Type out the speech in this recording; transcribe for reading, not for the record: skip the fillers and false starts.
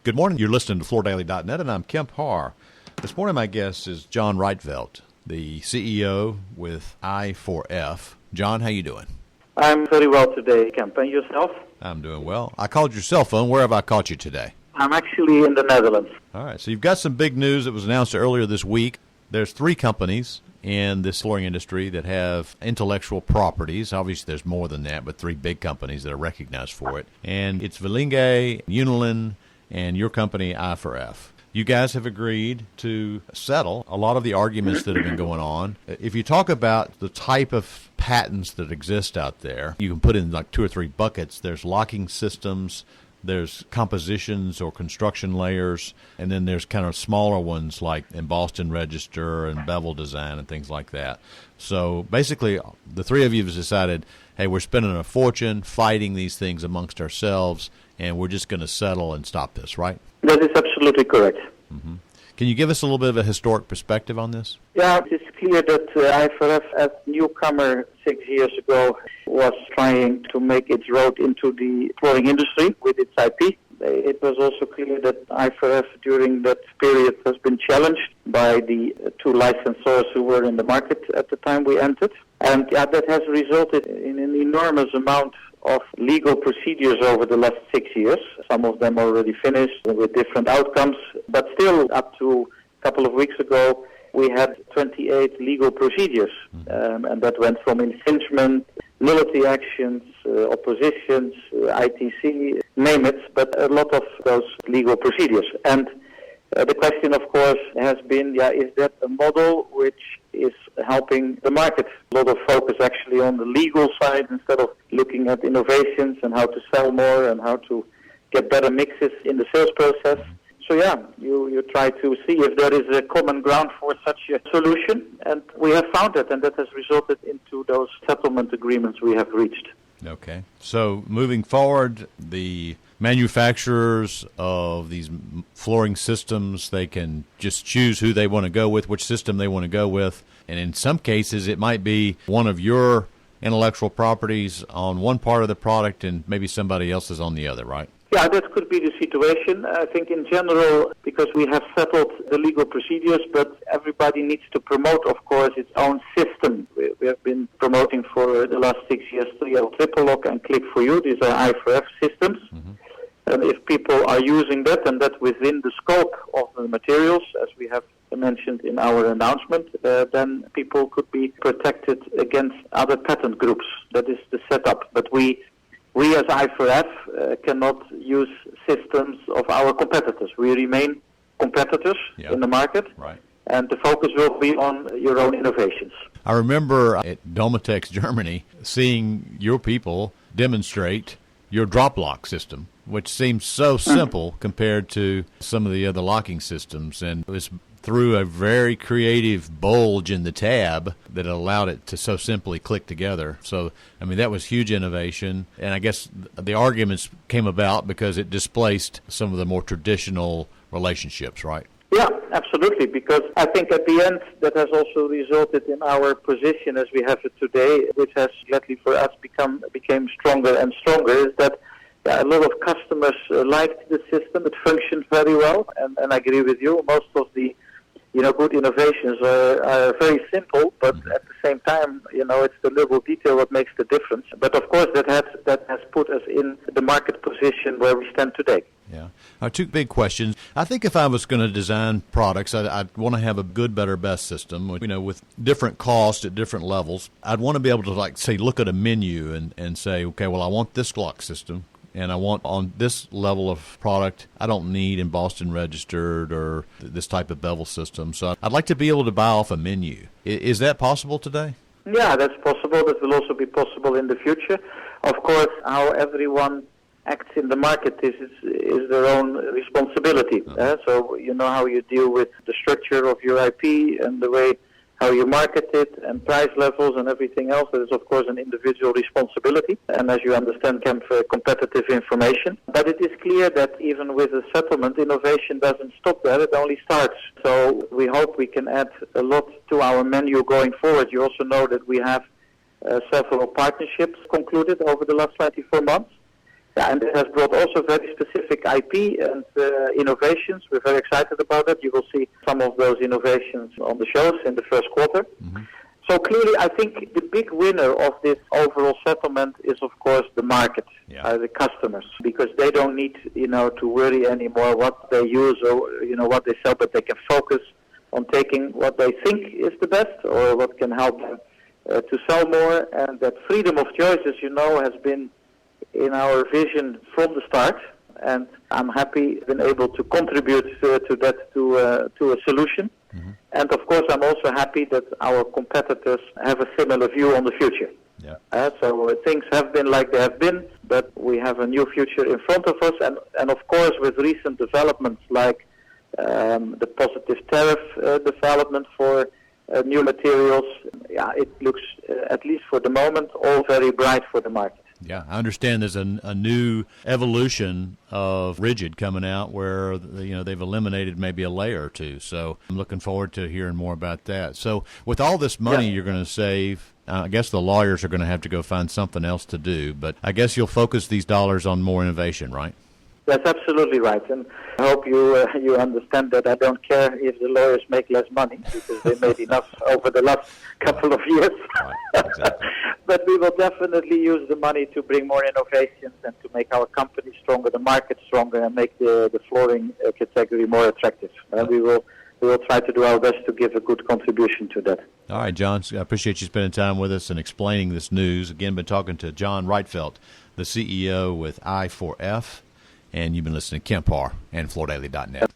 Good morning. You're listening to FloorDaily.net, and I'm Kemp Harr. This morning, my guest is John Rietveldt, the CEO with I4F. John, how you doing? I'm very well today, Kemp. And yourself? I'm doing well. I called your cell phone. Where have I caught you today? I'm actually in the Netherlands. All right. So you've got some big news that was announced earlier this week. There's 3 companies in this flooring industry that have intellectual properties. Obviously, there's more than that, but 3 big companies that are recognized for it. And it's Välinge and Unilin and your company, I4F. You guys have agreed to settle a lot of the arguments that have been going on. If you talk about the type of patents that exist out there, you can put in like 2 or 3 buckets. There's locking systems, there's compositions or construction layers, and then there's kind of smaller ones like embossed and register and bevel design and things like that. So basically, the 3 of you have decided, hey, we're spending a fortune fighting these things amongst ourselves, and we're just going to settle and stop this, right? That is absolutely correct. Mm-hmm. Can you give us a little bit of a historic perspective on this? Yeah, it's clear that I4F, as newcomer 6 years ago, was trying to make its road into the flooring industry with its IP. It was also clear that I4F during that period has been challenged by the 2 licensors who were in the market at the time we entered. And that has resulted in an enormous amount of legal procedures over the last 6 years. Some of them already finished with different outcomes. But still, up to a couple of weeks ago, we had 28 legal procedures. And that went from infringement, nullity actions, oppositions, ITC, name it, but a lot of those legal procedures. And the question, of course, has been, is that a model which is helping the market? A lot of focus actually on the legal side instead of looking at innovations and how to sell more and how to get better mixes in the sales process. So you try to see if there is a common ground for such a solution, and we have found it, and that has resulted into those settlement agreements we have reached. Okay. So moving forward, the manufacturers of these flooring systems, they can just choose who they want to go with, which system they want to go with. And in some cases, it might be one of your intellectual properties on one part of the product and maybe somebody else's on the other, right? Yeah, that could be the situation. I think in general, because we have settled the legal procedures, but everybody needs to promote, of course, its own system. We have been promoting for the last 6 years 3L Triple Lock and Click for You. These are I4F systems. Mm-hmm. And if people are using that and that within the scope of the materials, as we have mentioned in our announcement, then people could be protected against other patent groups. That is the setup. But we as I4F cannot use systems of our competitors. We remain competitors in the market, right, and the focus will be on your own innovations. I remember at Domatex, Germany, seeing your people demonstrate your drop lock system, which seems so simple compared to some of the other locking systems, and it was through a very creative bulge in the tab that allowed it to so simply click together. So, I mean, that was huge innovation, and I guess the arguments came about because it displaced some of the more traditional relationships, right? Yeah, absolutely, because I think at the end that has also resulted in our position as we have it today, which has, gladly for us, became stronger and stronger, is that a lot of customers liked the system. It functioned very well, and I agree with you. Most of the good innovations are very simple, but at the same time, it's the little detail that makes the difference. But of course, that has put us in the market position where we stand today. Yeah. 2 big questions. I think if I was going to design products, I'd want to have a good, better, best system, with different costs at different levels. I'd want to be able to, say, look at a menu and say, okay, well, I want this lock system. And I want on this level of product, I don't need embossed and registered or this type of bevel system. So I'd like to be able to buy off a menu. Is that possible today? Yeah, that's possible. That will also be possible in the future. Of course, how everyone acts in the market is their own responsibility. So you know how you deal with the structure of your IP and the way how you market it and price levels and everything else. That is, of course, an individual responsibility. And as you understand, Kemp, competitive information. But it is clear that even with a settlement, innovation doesn't stop there. It only starts. So we hope we can add a lot to our menu going forward. You also know that we have several partnerships concluded over the last 24 months. Yeah, and it has brought also very specific IP and innovations. We're very excited about it. You will see some of those innovations on the shows in the first quarter. Mm-hmm. So clearly, I think the big winner of this overall settlement is, of course, the market, the customers, because they don't need, to worry anymore what they use or, what they sell, but they can focus on taking what they think is the best or what can help them to sell more. And that freedom of choice, as you know, has been in our vision from the start. And I'm happy been able to contribute to that, to a solution. Mm-hmm. And of course, I'm also happy that our competitors have a similar view on the future. Yeah. So things have been like they have been, but we have a new future in front of us. And of course, with recent developments like the positive tariff development for new materials, it looks, at least for the moment, all very bright for the market. Yeah, I understand there's a new evolution of rigid coming out where they've eliminated maybe a layer or two. So I'm looking forward to hearing more about that. So with all this money you're going to save, I guess the lawyers are going to have to go find something else to do. But I guess you'll focus these dollars on more innovation, right? That's absolutely right, and I hope you understand that I don't care if the lawyers make less money, because they made enough over the last couple of years. Right, exactly. But we will definitely use the money to bring more innovations and to make our company stronger, the market stronger, and make the flooring category more attractive. And we will try to do our best to give a good contribution to that. All right, John, I appreciate you spending time with us and explaining this news. Again, been talking to John Rietveldt, the CEO with I4F. And you've been listening to Kemp Harr and FloorDaily.net.